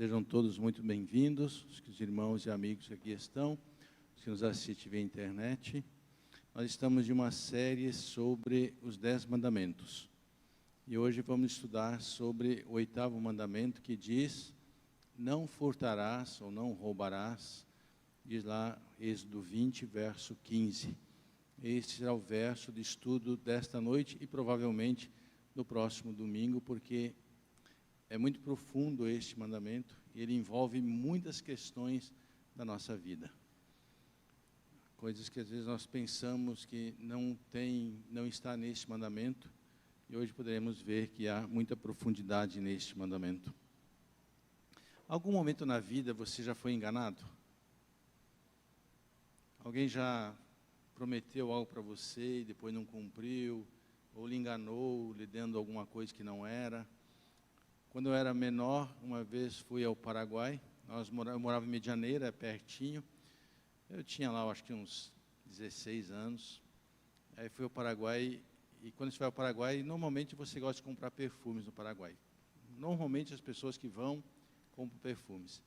Sejam todos muito bem-vindos, os irmãos e amigos que aqui estão, os que nos assistem via internet. Nós estamos em uma série sobre os 10 mandamentos. E hoje vamos estudar sobre o 8º mandamento, que diz: não furtarás ou não roubarás. Diz lá, Êxodo 20, verso 15. Este será o verso de estudo desta noite e provavelmente no próximo domingo, porque é muito profundo este mandamento e ele envolve muitas questões da nossa vida. Coisas que às vezes nós pensamos que não está neste mandamento, e hoje poderemos ver que há muita profundidade neste mandamento. Algum momento na vida você já foi enganado? Alguém já prometeu algo para você e depois não cumpriu, ou lhe enganou, lhe dando alguma coisa que não era? Quando eu era menor, uma vez fui ao Paraguai. Eu morava em Medianeira, pertinho. Eu tinha lá, acho que uns 16 anos. Aí fui ao Paraguai, e quando você vai ao Paraguai, normalmente você gosta de comprar perfumes no Paraguai. Normalmente as pessoas que vão, compram perfumes.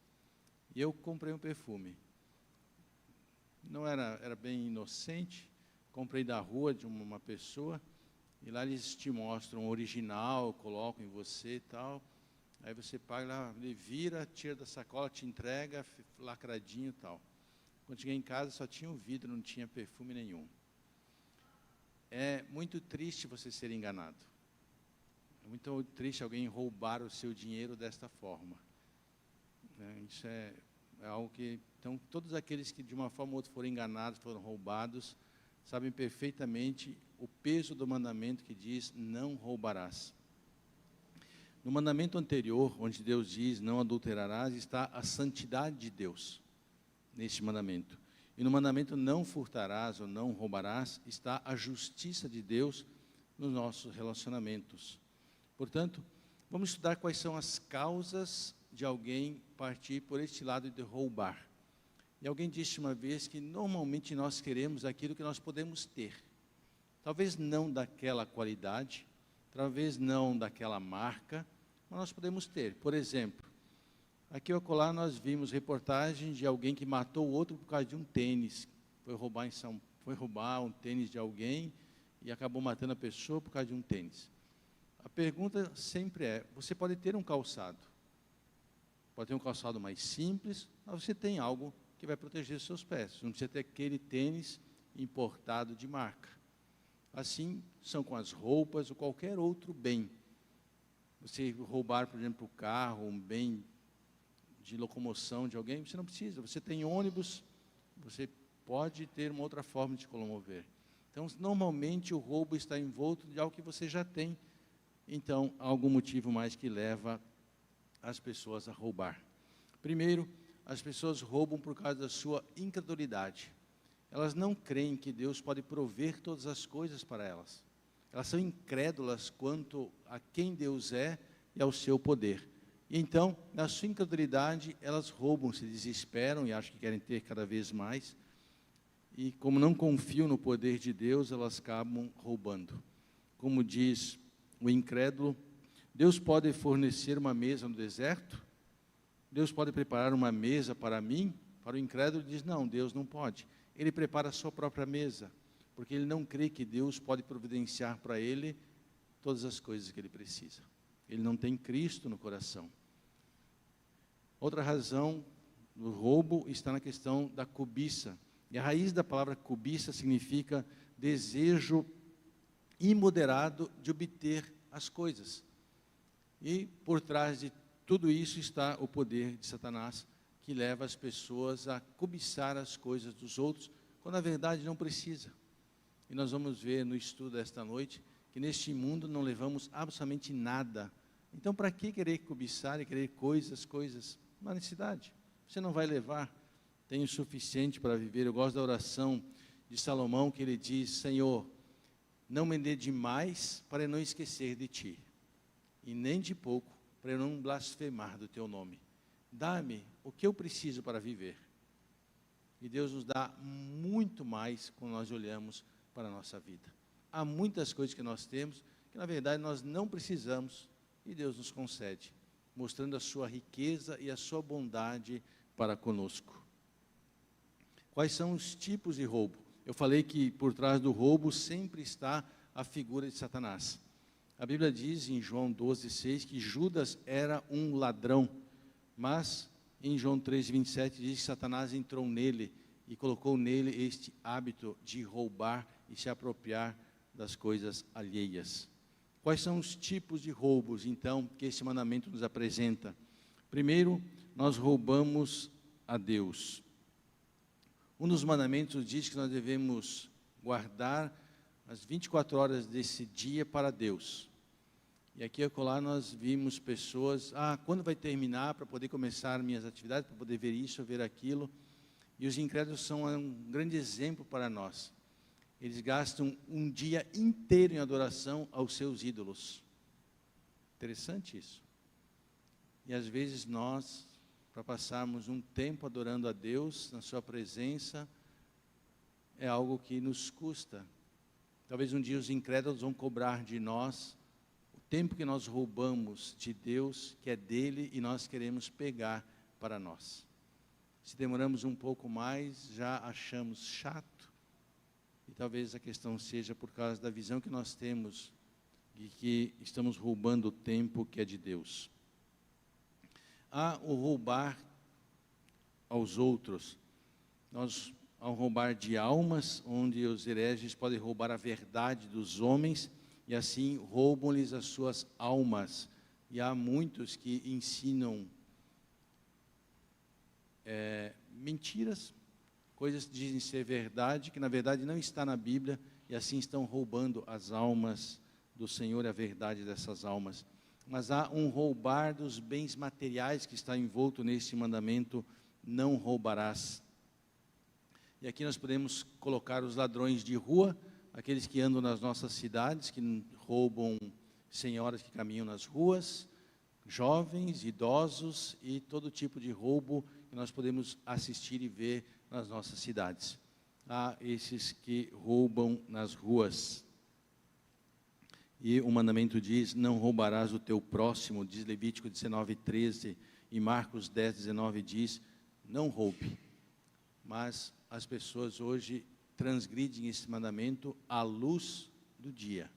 E eu comprei um perfume. Não era bem inocente, comprei da rua de uma pessoa, e lá eles te mostram o original, colocam em você e tal. Aí você paga lá, ele vira, tira da sacola, te entrega, lacradinho e tal. Quando cheguei em casa, só tinha o vidro, não tinha perfume nenhum. É muito triste você ser enganado. É muito triste alguém roubar o seu dinheiro desta forma. Isso é algo que... Então, todos aqueles que de uma forma ou outra foram enganados, foram roubados, sabem perfeitamente o peso do mandamento que diz: não roubarás. No mandamento anterior, onde Deus diz: não adulterarás, está a santidade de Deus, neste mandamento. E no mandamento não furtarás ou não roubarás, está a justiça de Deus nos nossos relacionamentos. Portanto, vamos estudar quais são as causas de alguém partir por este lado de roubar. E alguém disse uma vez que normalmente nós queremos aquilo que nós podemos ter. Talvez não daquela qualidade, talvez não daquela marca, mas nós podemos ter. Por exemplo, aqui ou acolá nós vimos reportagens de alguém que matou o outro por causa de um tênis. Foi roubar um tênis de alguém e acabou matando a pessoa por causa de um tênis. A pergunta sempre é: você pode ter um calçado. Pode ter um calçado mais simples, mas você tem algo que vai proteger os seus pés. Não precisa ter aquele tênis importado de marca. Assim são com as roupas ou qualquer outro bem. Você roubar, por exemplo, o carro, um bem de locomoção de alguém, você não precisa. Você tem ônibus, você pode ter uma outra forma de se locomover. Então, normalmente o roubo está envolto de algo que você já tem. Então, há algum motivo mais que leva as pessoas a roubar. Primeiro, as pessoas roubam por causa da sua incredulidade. Elas não creem que Deus pode prover todas as coisas para elas. Elas são incrédulas quanto a quem Deus é e ao seu poder. E então, na sua incredulidade, elas roubam, se desesperam e acham que querem ter cada vez mais. E como não confiam no poder de Deus, elas acabam roubando. Como diz o incrédulo: Deus pode fornecer uma mesa no deserto? Deus pode preparar uma mesa para mim? Para o incrédulo, diz: não, Deus não pode. Ele prepara a sua própria mesa, porque ele não crê que Deus pode providenciar para ele todas as coisas que ele precisa. Ele não tem Cristo no coração. Outra razão do roubo está na questão da cobiça. E a raiz da palavra cobiça significa desejo imoderado de obter as coisas. E por trás de tudo isso está o poder de Satanás, que leva as pessoas a cobiçar as coisas dos outros, quando na verdade não precisa. E nós vamos ver no estudo desta noite, que neste mundo não levamos absolutamente nada. Então, para que querer cobiçar e querer coisas? Não há necessidade. Você não vai levar, tem o suficiente para viver. Eu gosto da oração de Salomão, que ele diz: Senhor, não me dê demais para eu não esquecer de Ti, e nem de pouco para eu não blasfemar do Teu nome. Dá-me o que eu preciso para viver. E Deus nos dá muito mais quando nós olhamos para a nossa vida. Há muitas coisas que nós temos, que na verdade nós não precisamos, e Deus nos concede. mostrando a sua riqueza e a sua bondade para conosco. Quais são os tipos de roubo? Eu falei que por trás do roubo sempre está a figura de Satanás. A Bíblia diz em João 12:6 que Judas era um ladrão, mas em João 3:27 diz que Satanás entrou nele e colocou nele este hábito de roubar e se apropriar das coisas alheias. Quais são os tipos de roubos, então, que esse mandamento nos apresenta? Primeiro, nós roubamos a Deus. Um dos mandamentos diz que nós devemos guardar as 24 horas desse dia para Deus. E aqui e acolá nós vimos pessoas, quando vai terminar para poder começar minhas atividades, para poder ver isso, ver aquilo. E os incrédulos são um grande exemplo para nós. Eles gastam um dia inteiro em adoração aos seus ídolos. Interessante isso. E às vezes nós, para passarmos um tempo adorando a Deus, na sua presença, é algo que nos custa. Talvez um dia os incrédulos vão cobrar de nós o tempo que nós roubamos de Deus, que é dele, e nós queremos pegar para nós. Se demoramos um pouco mais, já achamos chato. E talvez a questão seja por causa da visão que nós temos de que estamos roubando o tempo que é de Deus. Há o roubar aos outros. Nós, ao roubar de almas, onde os hereges podem roubar a verdade dos homens, e assim roubam-lhes as suas almas. E há muitos que ensinam mentiras, coisas que dizem ser verdade, que na verdade não está na Bíblia, e assim estão roubando as almas do Senhor e a verdade dessas almas. Mas há um roubar dos bens materiais que está envolto nesse mandamento, não roubarás. E aqui nós podemos colocar os ladrões de rua, aqueles que andam nas nossas cidades, que roubam senhoras que caminham nas ruas, jovens, idosos e todo tipo de roubo que nós podemos assistir e ver nas nossas cidades. Há esses que roubam nas ruas. E o mandamento diz, não roubarás o teu próximo, diz Levítico 19:13, e Marcos 10:19 diz, não roube. Mas as pessoas hoje transgridem esse mandamento à luz do dia.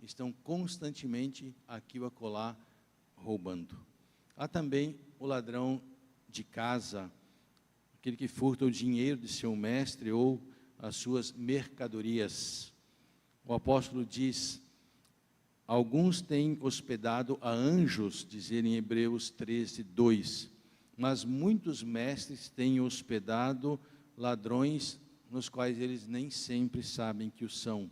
Estão constantemente aqui ou acolá roubando. Há também o ladrão de casa, aquele que furta o dinheiro de seu mestre ou as suas mercadorias. O apóstolo diz, alguns têm hospedado a anjos, diz ele em Hebreus 13:2, mas muitos mestres têm hospedado ladrões, nos quais eles nem sempre sabem que o são.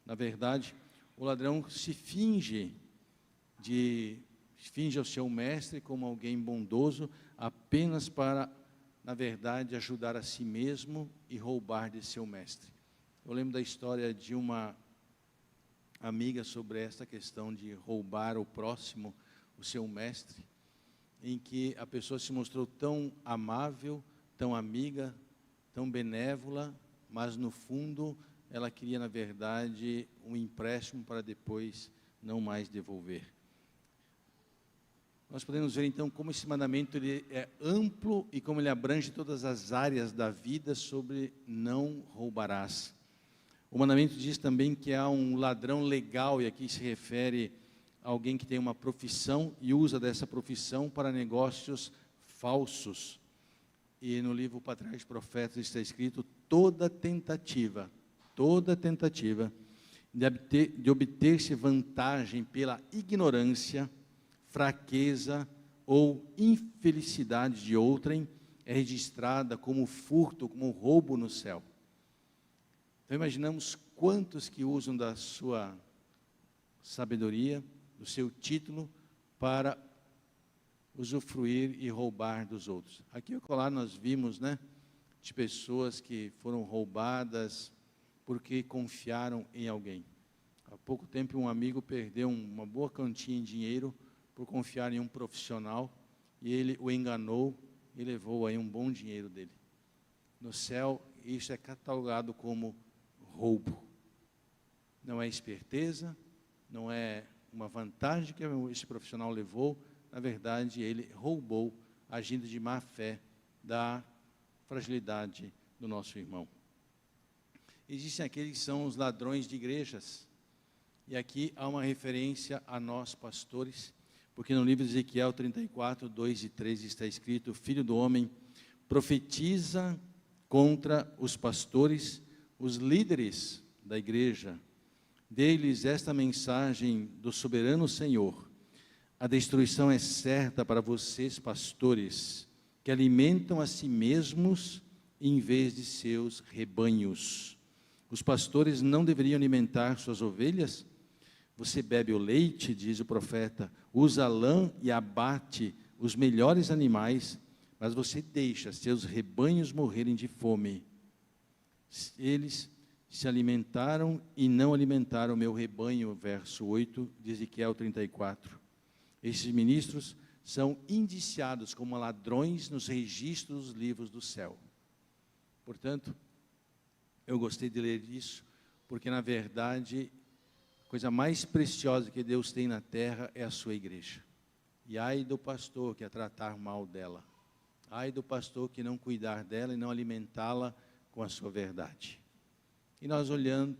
Na verdade, o ladrão se finge ao seu mestre como alguém bondoso, apenas para, na verdade, ajudar a si mesmo e roubar de seu mestre. Eu lembro da história de uma amiga sobre esta questão de roubar o próximo, o seu mestre, em que a pessoa se mostrou tão amável, tão amiga, tão benévola, mas no fundo ela queria, na verdade, um empréstimo para depois não mais devolver. Nós podemos ver então como esse mandamento ele é amplo e como ele abrange todas as áreas da vida sobre não roubarás. O mandamento diz também que há um ladrão legal, e aqui se refere a alguém que tem uma profissão e usa dessa profissão para negócios falsos. E no livro Patriarcas e Profetas está escrito, toda tentativa de obter-se vantagem pela ignorância, fraqueza ou infelicidade de outrem é registrada como furto, como roubo no céu. Então imaginamos quantos que usam da sua sabedoria, do seu título, para usufruir e roubar dos outros. Aqui e acolá nós vimos, de pessoas que foram roubadas porque confiaram em alguém. Há pouco tempo um amigo perdeu uma boa quantia em dinheiro por confiar em um profissional, e ele o enganou e levou aí um bom dinheiro dele. No céu, isso é catalogado como roubo. Não é esperteza, não é uma vantagem que esse profissional levou, na verdade, ele roubou, agindo de má fé, da fragilidade do nosso irmão. Existem aqueles que são os ladrões de igrejas, e aqui há uma referência a nós, pastores, porque no livro de Ezequiel 34, 2 e 3 está escrito: Filho do homem, profetiza contra os pastores, os líderes da igreja, dê-lhes esta mensagem do soberano Senhor: a destruição é certa para vocês, pastores, que alimentam a si mesmos em vez de seus rebanhos. Os pastores não deveriam alimentar suas ovelhas? Você bebe o leite, diz o profeta, usa lã e abate os melhores animais, mas você deixa seus rebanhos morrerem de fome. Eles se alimentaram e não alimentaram o meu rebanho, verso 8 de Ezequiel 34. Esses ministros são indiciados como ladrões nos registros dos livros do céu. Portanto, eu gostei de ler isso, porque na verdade, a coisa mais preciosa que Deus tem na terra é a sua igreja. E ai do pastor que a tratar mal dela. Ai do pastor que não cuidar dela e não alimentá-la com a sua verdade. E nós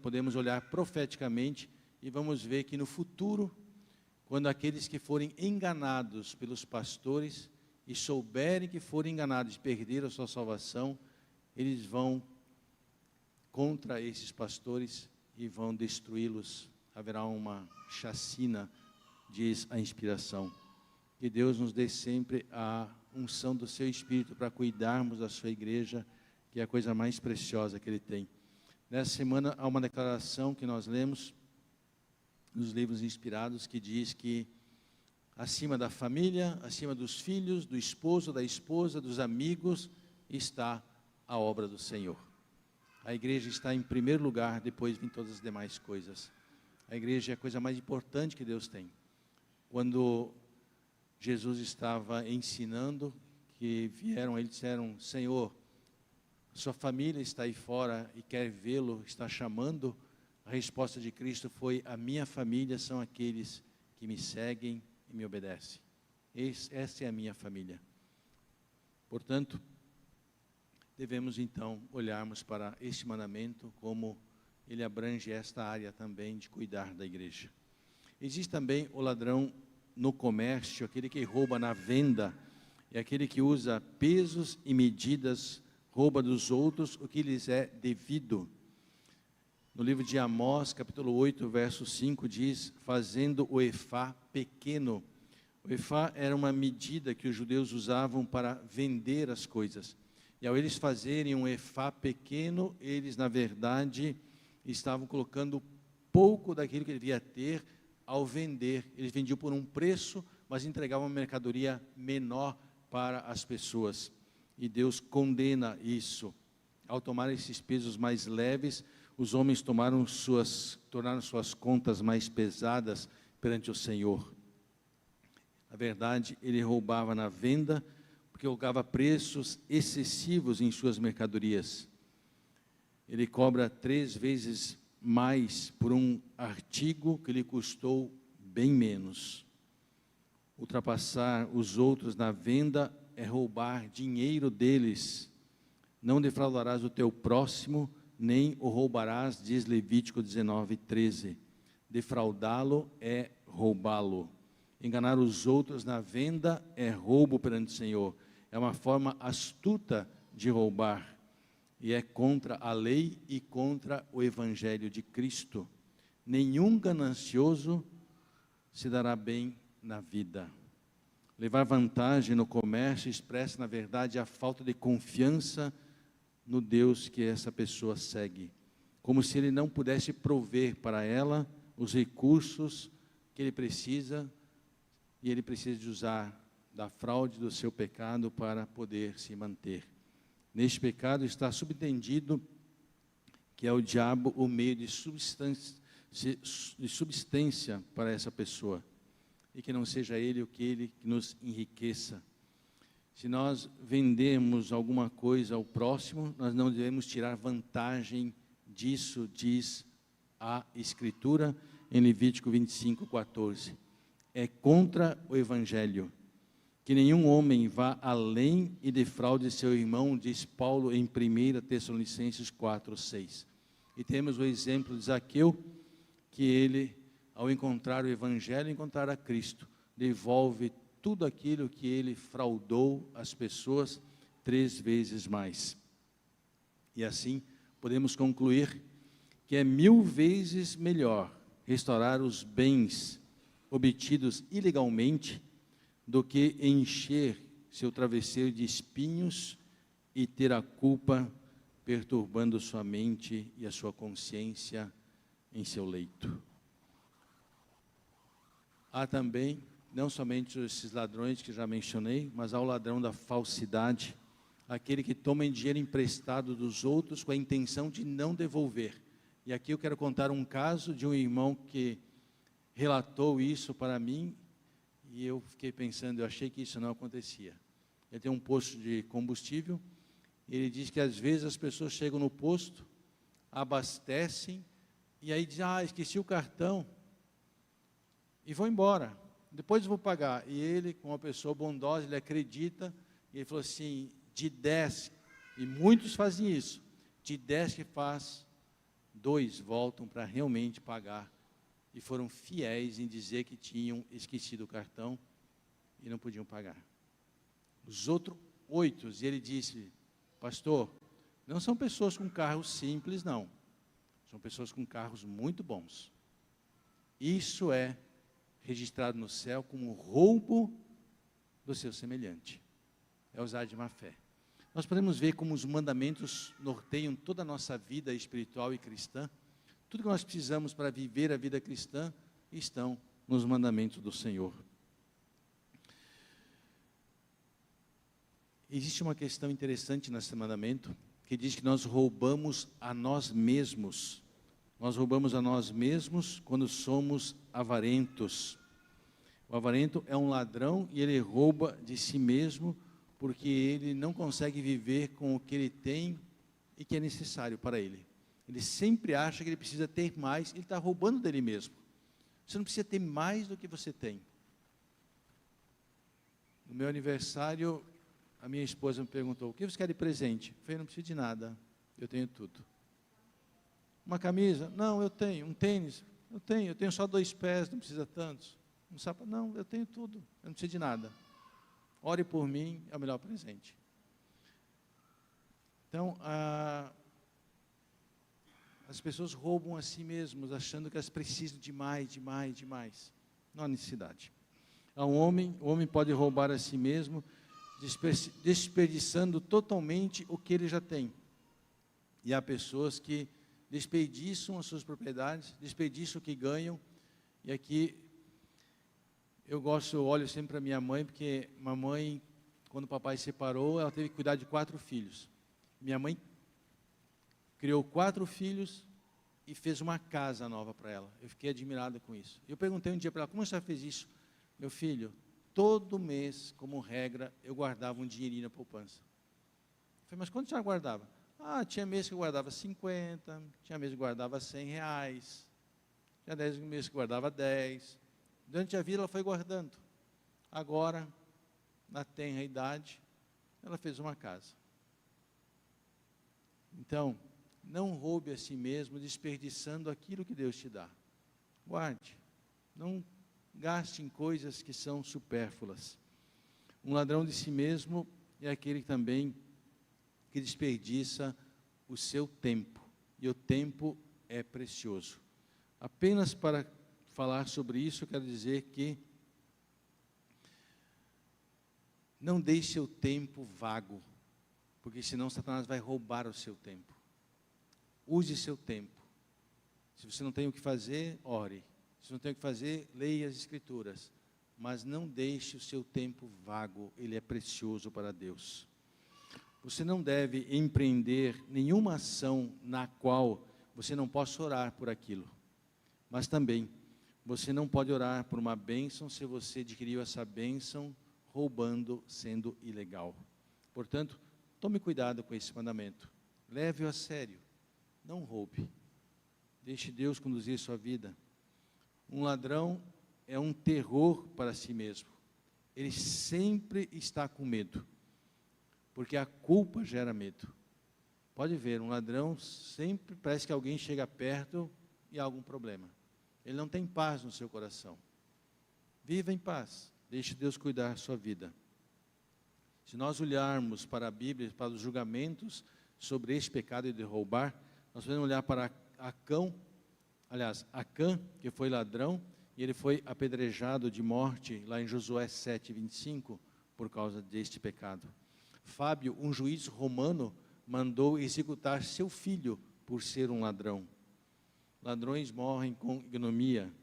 podemos olhar profeticamente e vamos ver que no futuro, quando aqueles que forem enganados pelos pastores e souberem que foram enganados e perderam a sua salvação, eles vão contra esses pastores e vão destruí-los. Haverá uma chacina, diz a inspiração. Que Deus nos dê sempre a unção do seu Espírito para cuidarmos da sua igreja, que é a coisa mais preciosa que Ele tem. Nessa semana há uma declaração que nós lemos nos livros inspirados, que diz que acima da família, acima dos filhos, do esposo, da esposa, dos amigos, está a obra do Senhor. A igreja está em primeiro lugar, depois vem todas as demais coisas. A igreja é a coisa mais importante que Deus tem. Quando Jesus estava ensinando, que vieram, eles disseram: Senhor, sua família está aí fora e quer vê-lo, está chamando. A resposta de Cristo foi: a minha família são aqueles que me seguem e me obedecem. Essa é a minha família. Portanto, devemos então olharmos para este mandamento como ele abrange esta área também de cuidar da igreja. Existe também o ladrão no comércio, aquele que rouba na venda, é aquele que usa pesos e medidas, rouba dos outros o que lhes é devido. No livro de Amós, capítulo 8, verso 5, diz: fazendo o efá pequeno. O efá era uma medida que os judeus usavam para vender as coisas. E ao eles fazerem um efá pequeno, eles, na verdade, estavam colocando pouco daquilo que devia ter ao vender. Eles vendiam por um preço, mas entregavam uma mercadoria menor para as pessoas. E Deus condena isso. Ao tomar esses pesos mais leves, os homens tornaram suas contas mais pesadas perante o Senhor. Na verdade, ele roubava na venda, porque colocava preços excessivos em suas mercadorias. Ele cobra 3 vezes mais por um artigo que lhe custou bem menos. Ultrapassar os outros na venda é roubar dinheiro deles. Não defraudarás o teu próximo, nem o roubarás, diz Levítico 19, 13. Defraudá-lo é roubá-lo. Enganar os outros na venda é roubo perante o Senhor. É uma forma astuta de roubar. E é contra a lei e contra o Evangelho de Cristo. Nenhum ganancioso se dará bem na vida. Levar vantagem no comércio expressa, na verdade, a falta de confiança no Deus que essa pessoa segue. Como se ele não pudesse prover para ela os recursos que ele precisa, e ele precisa de usar da fraude do seu pecado para poder se manter. Neste pecado está subentendido que é o diabo o meio de subsistência para essa pessoa, e que não seja ele que nos enriqueça. Se nós vendemos alguma coisa ao próximo, nós não devemos tirar vantagem disso, diz a Escritura em Levítico 25, 14. É contra o Evangelho. que nenhum homem vá além e defraude seu irmão, diz Paulo em 1 Tessalonicenses 4:6. E temos o exemplo de Zaqueu, que ele, ao encontrar o Evangelho, encontrar a Cristo, devolve tudo aquilo que ele fraudou as pessoas 3 vezes mais. E assim, podemos concluir que é 1000 vezes melhor restaurar os bens obtidos ilegalmente do que encher seu travesseiro de espinhos e ter a culpa perturbando sua mente e a sua consciência em seu leito. Há também, não somente esses ladrões que já mencionei, mas há o ladrão da falsidade, aquele que toma dinheiro emprestado dos outros com a intenção de não devolver. E aqui eu quero contar um caso de um irmão que relatou isso para mim, e eu fiquei pensando, eu achei que isso não acontecia. Ele tem um posto de combustível, ele diz que às vezes as pessoas chegam no posto, abastecem, e aí dizem, esqueci o cartão, e vão embora, depois eu vou pagar. E ele, como uma pessoa bondosa, ele acredita, e ele falou assim, de 10, e muitos fazem isso, de 10 que faz, 2 voltam para realmente pagar, e foram fiéis em dizer que tinham esquecido o cartão e não podiam pagar. Os outros 8, e ele disse, pastor, não são pessoas com carros simples, não. São pessoas com carros muito bons. Isso é registrado no céu como roubo do seu semelhante. É usar de má fé. Nós podemos ver como os mandamentos norteiam toda a nossa vida espiritual e cristã. Tudo que nós precisamos para viver a vida cristã estão nos mandamentos do Senhor. Existe uma questão interessante nesse mandamento, que diz que nós roubamos a nós mesmos. Nós roubamos a nós mesmos quando somos avarentos. O avarento é um ladrão e ele rouba de si mesmo, porque ele não consegue viver com o que ele tem e que é necessário para ele. Ele sempre acha que ele precisa ter mais, ele está roubando dele mesmo. Você não precisa ter mais do que você tem. No meu aniversário, a minha esposa me perguntou, o que você quer de presente? Eu falei, não preciso de nada, eu tenho tudo. Uma camisa? Não, eu tenho. Um tênis? Eu tenho só 2 pés, não precisa tantos. Um sapato? Não, eu tenho tudo, eu não preciso de nada. Ore por mim, é o melhor presente. Então, as pessoas roubam a si mesmas, achando que elas precisam de mais, de mais, de mais. Não há necessidade. O homem pode roubar a si mesmo, desperdiçando totalmente o que ele já tem. E há pessoas que desperdiçam as suas propriedades, desperdiçam o que ganham. E aqui, eu olho sempre para minha mãe, porque mamãe, quando o papai se separou, ela teve que cuidar de 4 filhos. Minha mãe criou 4 filhos e fez uma casa nova para ela. Eu fiquei admirado com isso. Eu perguntei um dia para ela, como você fez isso? Meu filho, todo mês, como regra, eu guardava um dinheirinho na poupança. Eu falei, mas quanto você guardava? Tinha mês que eu guardava 50, tinha mês que eu guardava 100 reais, tinha 10 meses que eu guardava 10. Durante a vida ela foi guardando. Agora, na tenra idade, ela fez uma casa. Então, não roube a si mesmo desperdiçando aquilo que Deus te dá. Guarde. Não gaste em coisas que são supérfluas. Um ladrão de si mesmo é aquele também que desperdiça o seu tempo. E o tempo é precioso. Apenas para falar sobre isso, eu quero dizer que não deixe o tempo vago, porque senão Satanás vai roubar o seu tempo. Use seu tempo. Se você não tem o que fazer, ore. Se não tem o que fazer, leia as Escrituras. Mas não deixe o seu tempo vago, ele é precioso para Deus. Você não deve empreender nenhuma ação na qual você não possa orar por aquilo. Mas também, você não pode orar por uma bênção se você adquiriu essa bênção roubando, sendo ilegal. Portanto, tome cuidado com esse mandamento. Leve-o a sério. Não roube. Deixe Deus conduzir sua vida. Um ladrão é um terror para si mesmo. ele sempre está com medo, porque a culpa gera medo. Pode ver, um ladrão sempre parece que alguém chega perto e há algum problema. Ele não tem paz no seu coração. Viva em paz, deixe Deus cuidar da sua vida. Se nós olharmos para a Bíblia, para os julgamentos sobre esse pecado de roubar, nós podemos olhar para Acã, que foi ladrão, e ele foi apedrejado de morte, lá em Josué 7:25, por causa deste pecado. Fábio, um juiz romano, mandou executar seu filho por ser um ladrão. Ladrões morrem com ignomia.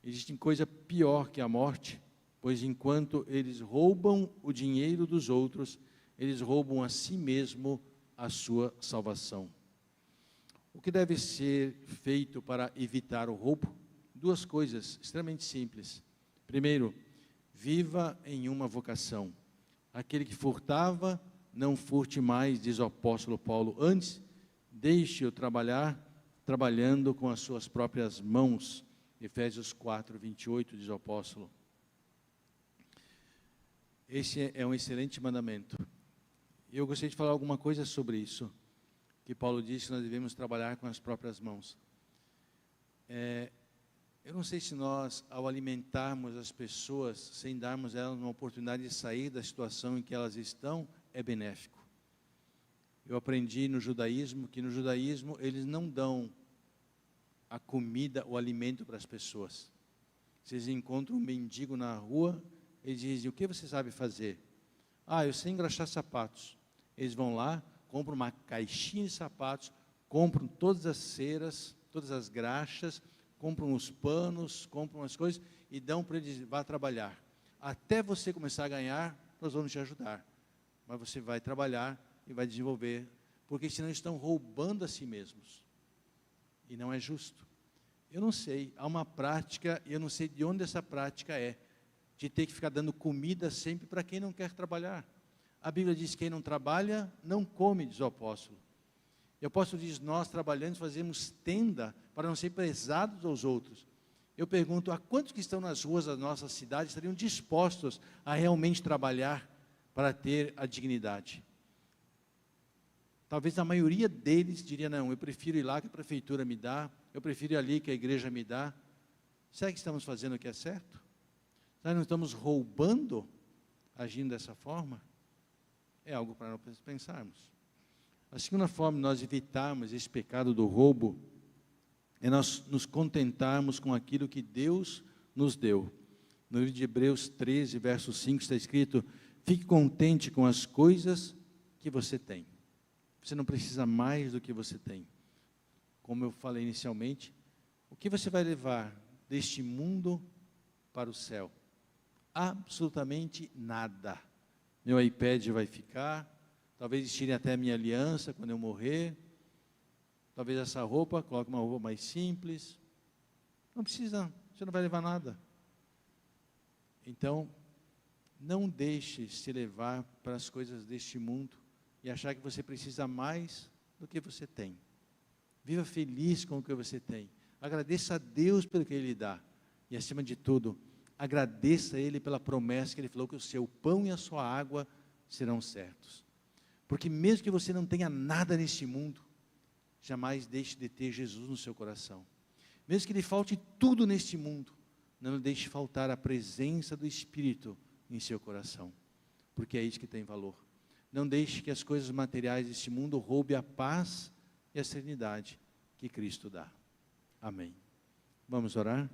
Existe coisa pior que a morte, pois enquanto eles roubam o dinheiro dos outros, eles roubam a si mesmo a sua salvação. O que deve ser feito para evitar o roubo? Duas coisas extremamente simples. Primeiro, viva em uma vocação. Aquele que furtava, não furte mais, diz o apóstolo Paulo. Antes, deixe-o trabalhando com as suas próprias mãos. Efésios 4:28, diz o apóstolo. Esse é um excelente mandamento. Eu gostaria de falar alguma coisa sobre isso, que Paulo disse que nós devemos trabalhar com as próprias mãos. Eu não sei se nós, ao alimentarmos as pessoas, sem darmos a elas uma oportunidade de sair da situação em que elas estão, é benéfico. Eu aprendi no judaísmo, que no judaísmo eles não dão a comida, o alimento para as pessoas. Se eles encontram um mendigo na rua, eles dizem: o que você sabe fazer? Eu sei engraxar sapatos. Eles vão lá, compram uma caixinha de sapatos, compram todas as ceras, todas as graxas, compram os panos, compram as coisas e dão para eles: vá trabalhar. Até você começar a ganhar, nós vamos te ajudar. Mas você vai trabalhar e vai desenvolver, porque senão estão roubando a si mesmos. E não é justo. Eu não sei, há uma prática, e eu não sei de onde essa prática é, de ter que ficar dando comida sempre para quem não quer trabalhar. A Bíblia diz que quem não trabalha, não come, diz o apóstolo. E o apóstolo diz: nós trabalhando fazemos tenda para não ser pesados aos outros. Eu pergunto, a quantos que estão nas ruas da nossa cidade estariam dispostos a realmente trabalhar para ter a dignidade? Talvez a maioria deles diria: não, eu prefiro ir lá que a prefeitura me dá, eu prefiro ir ali que a igreja me dá. Será que estamos fazendo o que é certo? Será que não estamos roubando, agindo dessa forma? É algo para nós pensarmos. A segunda forma de nós evitarmos esse pecado do roubo é nós nos contentarmos com aquilo que Deus nos deu. No livro de Hebreus 13, verso 5, está escrito: fique contente com as coisas que você tem. Você não precisa mais do que você tem. Como eu falei inicialmente, o que você vai levar deste mundo para o céu? Absolutamente nada. Meu iPad vai ficar, talvez tirem até a minha aliança quando eu morrer, talvez essa roupa, coloque uma roupa mais simples. Não precisa, você não vai levar nada. Então, não deixe se levar para as coisas deste mundo e achar que você precisa mais do que você tem. Viva feliz com o que você tem. Agradeça a Deus pelo que Ele lhe dá. E acima de tudo, agradeça a Ele pela promessa que Ele falou que o seu pão e a sua água serão certos. Porque mesmo que você não tenha nada neste mundo, jamais deixe de ter Jesus no seu coração. Mesmo que lhe falte tudo neste mundo, não deixe faltar a presença do Espírito em seu coração. Porque é isso que tem valor. Não deixe que as coisas materiais deste mundo roubem a paz e a serenidade que Cristo dá. Amém. Vamos orar?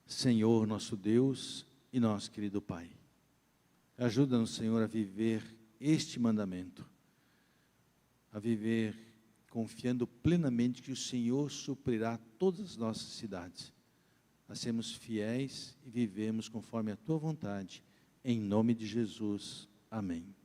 Senhor, nosso Deus e nosso querido Pai, ajuda-nos, Senhor, a viver este mandamento, a viver confiando plenamente que o Senhor suprirá todas as nossas cidades, a sermos fiéis e vivemos conforme a Tua vontade, em nome de Jesus. Amém.